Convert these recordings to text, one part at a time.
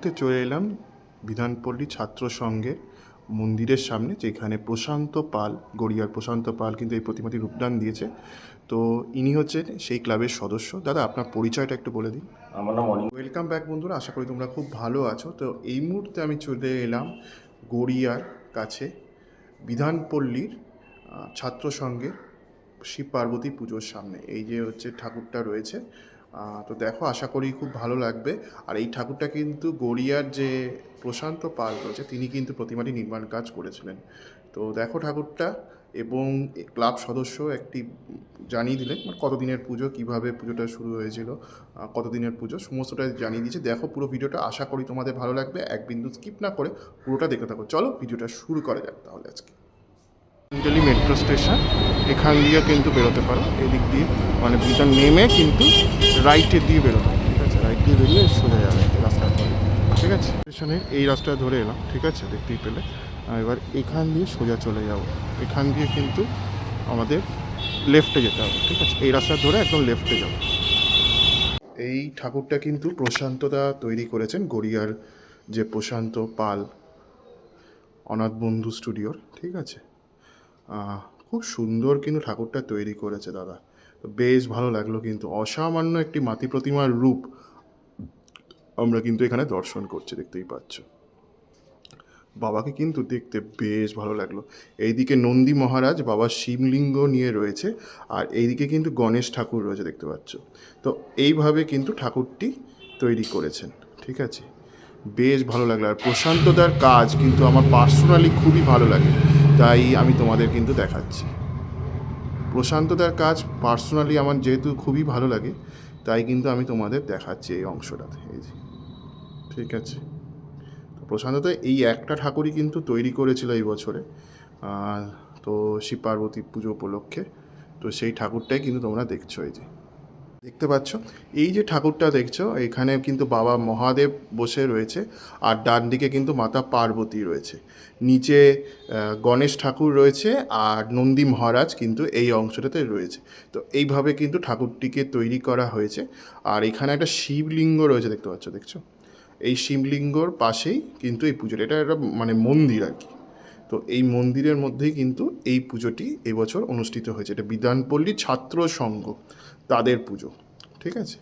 মুহূর্তে চলে এলাম বিধানপল্লী ছাত্র সংঘের মন্দিরের সামনে, যেখানে প্রশান্ত পাল, গড়িয়ার প্রশান্ত পাল কিন্তু এই প্রতিমাটি রূপদান দিয়েছে। তো ইনি হচ্ছেন সেই ক্লাবের সদস্য। দাদা, আপনার পরিচয়টা একটু বলে দিন। আমার নাম অনিল। ওয়েলকাম ব্যাক বন্ধুরা, আশা করি তোমরা খুব ভালো আছো। তো এই মুহূর্তে আমি চলে এলাম গড়িয়ার কাছে বিধানপল্লীর ছাত্র সংঘের শিব পার্বতী পুজোর সামনে। এই যে হচ্ছে ঠাকুরটা রয়েছে, তো দেখো, আশা করি খুব ভালো লাগবে। আর এই ঠাকুরটা কিন্তু গড়িয়ার যে প্রশান্ত পাল রয়েছে, তিনি কিন্তু প্রতিমাটি নির্মাণ কাজ করেছিলেন। তো দেখো ঠাকুরটা, এবং ক্লাব সদস্য একটি জানিয়ে দিলেন কতদিনের পুজো, কিভাবে পুজোটা শুরু হয়েছিল, কতদিনের পুজো, সমস্তটা জানিয়ে দিয়েছে। দেখো পুরো ভিডিওটা, আশা করি তোমাদের ভালো লাগবে। এক বিন্দু স্কিপ না করে পুরোটা দেখতে থাকো। চলো ভিডিওটা শুরু করা যাক তাহলে। আজকে অঞ্জলি মেট্রো স্টেশন, এখান দিয়ে কিন্তু বেরোতে পারো, এদিক দিয়ে মানে ভিতর নেমে কিন্তু রাইটের দিয়ে বেরোবে। ঠিক আছে, রাইট দিয়ে বেরিয়ে সোজা যাবে এই রাস্তা ধরে। ঠিক আছে, স্টেশনের এই রাস্তা ধরে এলাম। ঠিক আছে, দেখতেই পেলে। এবার এখান দিয়ে সোজা চলে যাব। এখান দিয়ে কিন্তু আমাদের লেফটে যেতে হবে। ঠিক আছে, এই রাস্তা ধরে একদম লেফটে যাব। এই ঠাকুরটা কিন্তু প্রশান্তদা তৈরি করেছেন, গড়িয়ার যে প্রশান্ত পাল অনাথ বন্ধু স্টুডিওর। ঠিক আছে, খুব সুন্দর কিন্তু ঠাকুরটা তৈরি করেছে দাদা। বেশ ভালো লাগলো, কিন্তু অসামান্য একটি মাতৃ প্রতিমার রূপ আমরা কিন্তু এখানে দর্শন করছি, দেখতেই পাচ্ছ। বাবাকে কিন্তু দেখতে বেশ ভালো লাগলো। এইদিকে নন্দী মহারাজ বাবার শিবলিঙ্গ নিয়ে রয়েছে, আর এইদিকে কিন্তু গণেশ ঠাকুর রয়েছে, দেখতে পাচ্ছ। তো এইভাবে কিন্তু ঠাকুরটি তৈরি করেছেন। ঠিক আছে, বেশ ভালো লাগলো। আর প্রশান্তদার কাজ কিন্তু আমার পার্সোনালি খুবই ভালো লাগে, তাই আমি তোমাদের কিন্তু দেখাচ্ছি। প্রশান্তদার কাজ পার্সোনালি আমার যেহেতু খুবই ভালো লাগে, তাই কিন্তু আমি তোমাদের দেখাচ্ছি এই অংশটাতে। এই যে, ঠিক আছে, তো প্রশান্তদা এই একটা ঠাকুরই কিন্তু তৈরি করেছিল এই বছরে, তো শিব পার্বতী পুজো উপলক্ষে। তো সেই ঠাকুরটাই কিন্তু তোমরা দেখছো, এই যে দেখতে পাচ্ছ। এই যে ঠাকুরটা দেখছো, এখানে কিন্তু বাবা মহাদেব বসে রয়েছে, আর ডান দিকে কিন্তু মাতা পার্বতী রয়েছে। নিচে গণেশ ঠাকুর রয়েছে, আর নন্দী মহারাজ কিন্তু এই অংশটাতে রয়েছে। তো এইভাবে কিন্তু ঠাকুরটিকে তৈরি করা হয়েছে। আর এখানে একটা শিবলিঙ্গ রয়েছে, দেখতে পাচ্ছ, দেখছো। এই শিবলিঙ্গর পাশেই কিন্তু এই পুজোটা, এটা একটা মানে মন্দির আর কি। তো এই মন্দিরের মধ্যেই কিন্তু এই পুজোটি এবছর অনুষ্ঠিত হয়েছে। এটা বিধানপল্লী ছাত্র সংঘ, তাদের পুজো। ঠিক আছে,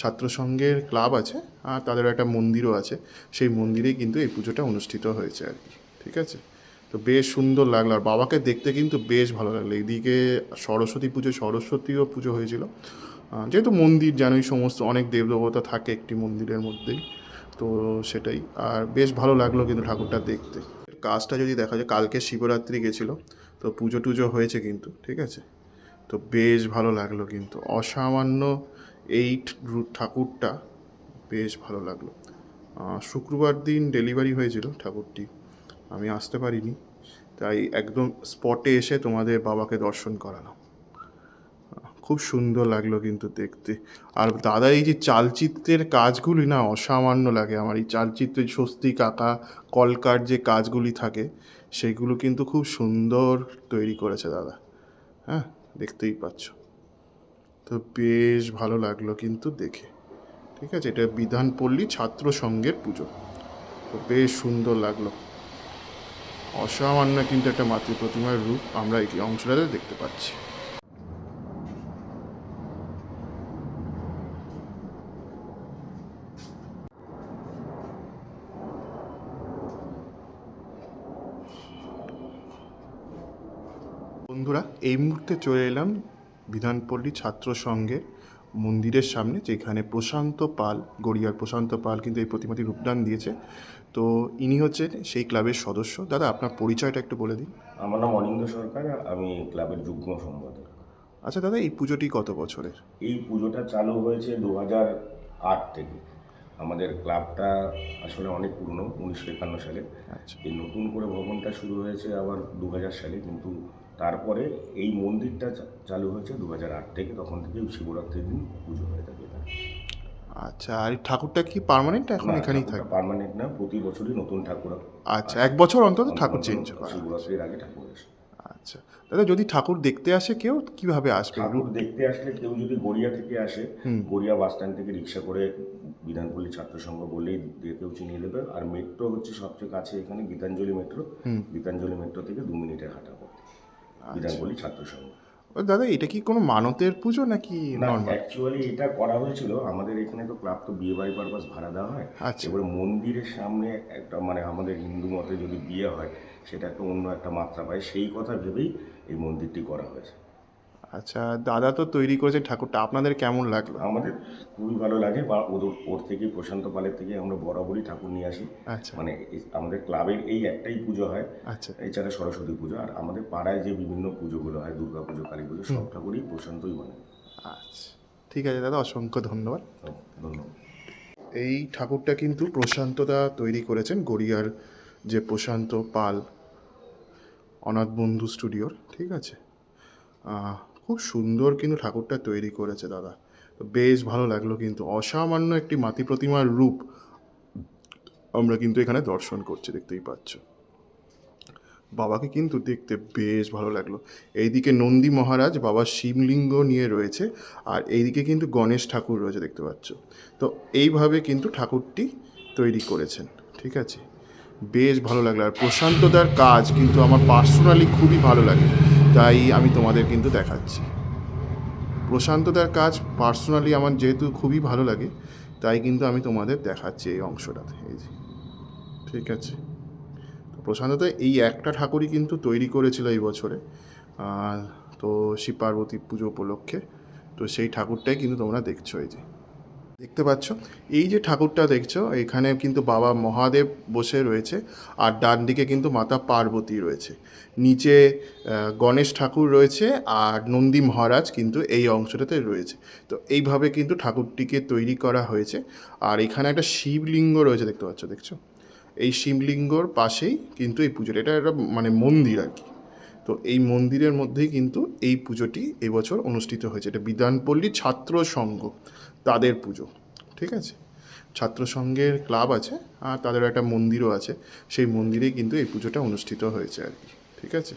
ছাত্র সংঘের ক্লাব আছে, আর তাদের একটা মন্দিরও আছে। সেই মন্দিরেই কিন্তু এই পুজোটা অনুষ্ঠিত হয়েছে আর কি। ঠিক আছে, তো বেশ সুন্দর লাগলো। আর বাবাকে দেখতে কিন্তু বেশ ভালো লাগলো। এইদিকে সরস্বতী পুজো, সরস্বতীও পুজো হয়েছিল। যেহেতু মন্দির জানোই, সমস্ত অনেক দেবদেবতা থাকে একটি মন্দিরের মধ্যেই, তো সেটাই। আর বেশ ভালো লাগলো কিন্তু ঠাকুরটা দেখতে। কাজটা যদি দেখা যায়, কালকে শিবরাত্রি গেছিলো, তো পুজো টুজো হয়েছে কিন্তু। ঠিক আছে, তো বেশ ভালো লাগলো কিন্তু অসামান্য এই ঠাকুরটা, বেশ ভালো লাগলো। শুক্রবার দিন ডেলিভারি হয়েছিল ঠাকুরটি, আমি আসতে পারিনি, তাই একদম স্পটে এসে তোমাদের বাবাকে দর্শন করালাম। খুব সুন্দর লাগলো কিন্তু দেখতে। আর দাদা এই যে চালচিত্রের কাজগুলি না, অসামান্য লাগে আমার। এই চালচিত্রের স্বস্তিক আঁকা, কলকার যে কাজগুলি থাকে, সেগুলো কিন্তু খুব সুন্দর তৈরি করেছে দাদা। হ্যাঁ, দেখতেই পাচ্ছ। তো বেশ ভালো লাগলো কিন্তু দেখে। ঠিক আছে, এটা বিধানপল্লী ছাত্র সংঘের পুজো, তো বেশ সুন্দর লাগলো। অসামান্য কিন্তু একটা মাতৃ প্রতিমার রূপ আমরা এই অংশটাতে দেখতে পাচ্ছি। বন্ধুরা, এই মুহূর্তে চলে এলাম বিধানপল্লী ছাত্র সংঘের মন্দিরের সামনে, যেখানে প্রশান্ত পাল, গড়িয়ার প্রশান্ত পাল কিন্তু এই প্রতিমাটি রূপদান দিয়েছে। তো ইনি হচ্ছেন সেই ক্লাবের সদস্য। দাদা, আপনার পরিচয়টা একটু বলে দিন। আমার নাম অনিন্দ সরকার, আমি ক্লাবের যুগ্ম সম্পাদক। আচ্ছা দাদা, এই পুজোটি কত বছরের? এই পুজোটা চালু হয়েছে 2008 থেকে। আমাদের ক্লাবটা আসলে অনেক পুরনো, 1951 সালে। আচ্ছা এই নতুন করে ভবনটা শুরু হয়েছে আবার 2000 সালে, কিন্তু তারপরে এই মন্দিরটা চালু হয়েছে 2008 থেকে। তখন থেকে শিবরাত্রির দিন পুজো হয়ে থাকে এটা। আচ্ছা, আর এই ঠাকুরটা কি পার্মানেন্ট এখন না, এখানেই ঠাকুরটা থাকে? পার্মানেন্ট না, প্রতি বছরই নতুন ঠাকুর আচ্ছা, আসে। এক বছর অন্তত ঠাকুর চেঞ্জ করা হয়। শিবরাত্রির আগে ঠাকুর আসে। আচ্ছা দাদা, যদি ঠাকুর দেখতে আসে কেউ কিভাবে আসবে? ঠাকুর দেখতে আসলে কেউ যদি গড়িয়া থেকে আসে, হুম। গড়িয়া বাস স্ট্যান্ড থেকে রিক্সা করে বিধানপল্লী ছাত্র সংঘ বললেই দিয়ে কেউ চিনিয়ে দেবে। আর মেট্রো হচ্ছে সবচেয়ে কাছে এখানে গীতাঞ্জলি মেট্রো। গীতাঞ্জলি মেট্রো থেকে 2 মিনিটের হাঁটা পথ বিধানপল্লী ছাত্র সংঘ। ও দাদা, এটা কি কোনো মানতের পুজো নাকি না, নর্মাল? অ্যাকচুয়ালি এটা করা হয়েছিল আমাদের এখানে তো ক্লাব তো বিয়ে বাড়ি পারপাস ভাড়া দেওয়া হয়। আচ্ছা এবারে মন্দিরের সামনে একটা মানে আমাদের হিন্দু মতে যদি বিয়ে হয় সেটা একটা অন্য একটা মাত্রা পায়, সেই কথা ভেবেই এই মন্দিরটি করা হয়েছে। আচ্ছা, দাদা তো তৈরি করেছে ঠাকুরটা, আপনাদের কেমন লাগলো? আমাদের খুবই ভালো লাগে, বা ওর থেকে প্রশান্ত পালের থেকে আমরা বরাবরই ঠাকুর নিয়ে আসি। আচ্ছা মানে আমাদের ক্লাবের এই একটাই পুজো হয়, আচ্ছা এছাড়া সরস্বতী পুজো। আর আমাদের পাড়ায় যে বিভিন্ন পুজোগুলো হয়, দুর্গা পুজো, কালী পুজো, সব ঠাকুরই প্রশান্তই বানায়। আচ্ছা, ঠিক আছে দাদা, অসংখ্য ধন্যবাদ। ধন্যবাদ। এই ঠাকুরটা কিন্তু প্রশান্তদা তৈরি করেছেন, গড়িয়ার যে প্রশান্ত পাল অনাথ বন্ধু স্টুডিওর, ঠিক আছে। খুব সুন্দর কিন্তু ঠাকুরটা তৈরি করেছে দাদা, তো বেশ ভালো লাগলো। কিন্তু অসামান্য একটি মাতৃ প্রতিমার রূপ আমরা কিন্তু এখানে দর্শন করছি, দেখতেই পাচ্ছ। বাবাকে কিন্তু দেখতে বেশ ভালো লাগলো। এইদিকে নন্দী মহারাজ বাবার শিবলিঙ্গ নিয়ে রয়েছে, আর এইদিকে কিন্তু গণেশ ঠাকুর রয়েছে, দেখতে পাচ্ছ। তো এইভাবে কিন্তু ঠাকুরটি তৈরি করেছেন, ঠিক আছে। বেশ ভালো লাগলো। আর প্রশান্তদার কাজ কিন্তু আমার পার্সোনালি খুবই ভালো লাগে, তাই আমি তোমাদের কিন্তু দেখাচ্ছি। প্রশান্তদার কাজ পার্সোনালি আমার যেহেতু খুবই ভালো লাগে, তাই কিন্তু আমি তোমাদের দেখাচ্ছি এই অংশটাতে, এই যে, ঠিক আছে। প্রশান্তদা এই একটা ঠাকুরই কিন্তু তৈরি করেছিল এই বছরে, তো শিব পার্বতী পুজো উপলক্ষে। তো সেই ঠাকুরটাই কিন্তু তোমরা দেখছো, এই যে দেখতে পাচ্ছ। এই যে ঠাকুরটা দেখছো, এখানে কিন্তু বাবা মহাদেব বসে রয়েছে, আর ডান দিকে কিন্তু মাতা পার্বতী রয়েছে, নিচে গণেশ ঠাকুর রয়েছে, আর নন্দী মহারাজ কিন্তু এই অংশটাতে রয়েছে। তো এইভাবে কিন্তু ঠাকুরটিকে তৈরি করা হয়েছে। আর এখানে একটা শিবলিঙ্গ রয়েছে, দেখতে পাচ্ছ, দেখছো। এই শিবলিঙ্গর পাশেই কিন্তু এই পুজোটা, এটা একটা মানে মন্দির আর কি। তো এই মন্দিরের মধ্যেই কিন্তু এই পুজোটি এবছর অনুষ্ঠিত হয়েছে। এটা বিধানপল্লী ছাত্র সংঘ, তাদের পুজো, ঠিক আছে। ছাত্র সংঘের ক্লাব আছে, আর তাদের একটা মন্দিরও আছে, সেই মন্দিরেই কিন্তু এই পুজোটা অনুষ্ঠিত হয়েছে আর কি, ঠিক আছে।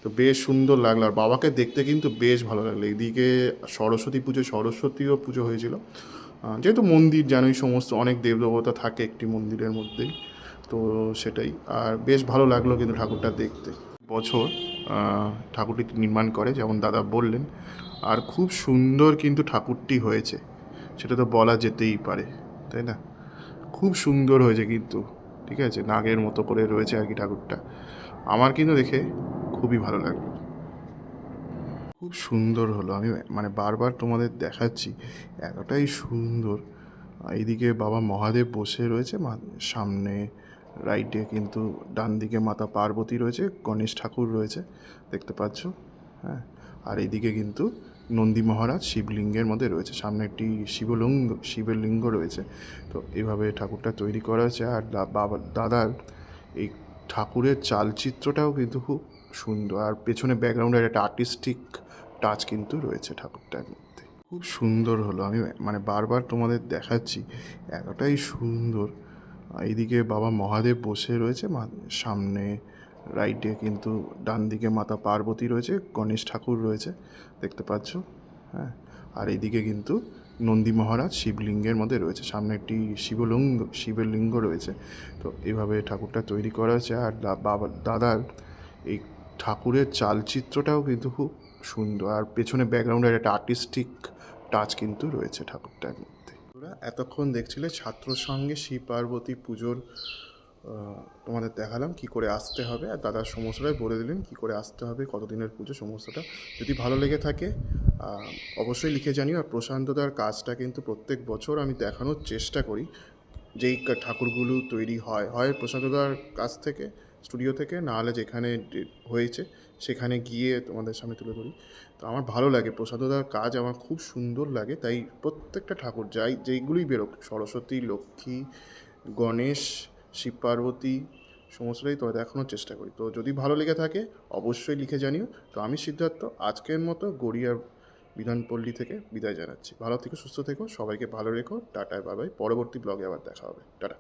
তো বেশ সুন্দর লাগলো, আর বাবাকে দেখতে কিন্তু বেশ ভালো লাগলো। এইদিকে সরস্বতী পুজো, সরস্বতীও পুজো হয়েছিল, যেহেতু মন্দির জানোই, সমস্ত অনেক দেবদেবতা থাকে একটি মন্দিরের মধ্যেই, তো সেটাই। আর বেশ ভালো লাগলো কিন্তু ঠাকুরটা দেখতে। বছর ঠাকুরটি নির্মাণ করে, যেমন দাদা বললেন, আর খুব সুন্দর কিন্তু ঠাকুরটি হয়েছে, সেটা তো বলা যেতেই পারে, তাই না? খুব সুন্দর হয়েছে কিন্তু, ঠিক আছে। নাগের মতো করে রয়েছে আর কি ঠাকুরটা, আমার কিন্তু দেখে খুবই ভালো লাগলো, খুব সুন্দর হলো। আমি মানে বারবার তোমাদের দেখাচ্ছি, এতটাই সুন্দর। এইদিকে বাবা মহাদেব বসে রয়েছে, সামনে রাইটে কিন্তু ডান দিকে মাতা পার্বতী রয়েছে, গণেশ ঠাকুর রয়েছে, দেখতে পাচ্ছ, হ্যাঁ। আর এইদিকে কিন্তু নন্দী মহারাজ শিবলিঙ্গের মধ্যে রয়েছে, সামনে একটি শিবের লিঙ্গ রয়েছে। তো এইভাবে ঠাকুরটা তৈরি করা হয়েছে। আর বাবা দাদার এই ঠাকুরের চালচিত্রটাও কিন্তু খুব সুন্দর, আর পেছনে ব্যাকগ্রাউন্ডের একটা আর্টিস্টিক টাচ কিন্তু রয়েছে ঠাকুরটার মধ্যে, খুব সুন্দর হলো। আমি মানে বারবার তোমাদের দেখাচ্ছি, এতটাই সুন্দর। এইদিকে বাবা মহাদেব বসে রয়েছে, সামনে রাইটে কিন্তু ডান দিকে মাতা পার্বতী রয়েছে, গণেশ ঠাকুর রয়েছে, দেখতে পাচ্ছ, হ্যাঁ। আর এইদিকে কিন্তু নন্দী মহারাজ শিবলিঙ্গের মধ্যে রয়েছে, সামনে একটি শিবের লিঙ্গ রয়েছে। তো এইভাবে ঠাকুরটা তৈরি করা হয়েছে। আর বাবা দাদার এই ঠাকুরের চালচিত্রটাও কিন্তু খুব সুন্দর, আর পেছনে ব্যাকগ্রাউন্ডের একটা আর্টিস্টিক টাচ কিন্তু রয়েছে ঠাকুরটার মধ্যে। তোমরা এতক্ষণ দেখছিলে ছাত্র সঙ্গে শিব পার্বতী পুজোর, তোমাদের দেখালাম কি করে আসতে হবে, আর দাদার সমস্তটাই বলে দিলেন কি করে আসতে হবে, কতদিনের পুজো, সমস্তটা। যদি ভালো লেগে থাকে অবশ্যই লিখে জানিও। আর প্রশান্তদার কাজটা কিন্তু প্রত্যেক বছর আমি দেখানোর চেষ্টা করি, যেই ঠাকুরগুলো তৈরি হয় প্রশান্তদার কাছ থেকে, স্টুডিও থেকে, নাহলে যেখানে হয়েছে সেখানে গিয়ে তোমাদের সামনে তুলে ধরি। তো আমার ভালো লাগে, প্রশান্তদার কাজ আমার খুব সুন্দর লাগে, তাই প্রত্যেকটা ঠাকুর যেইগুলোই বেরোক, সরস্বতী, লক্ষ্মী, গণেশ, শিব পার্বতী, সমস্তটাই তো দেখানোর চেষ্টা করি। তো যদি ভালো লেগে থাকে অবশ্যই লিখে জানিও। তো আমি সিদ্ধার্থ আজকের মতো গড়িয়ার বিধানপল্লী থেকে বিদায় জানাচ্ছি। ভালো থেকো, সুস্থ থেকো, সবাইকে ভালো রেখো, টাটা, বাই বাই। পরবর্তী ব্লগে আবার দেখা হবে, টাটা।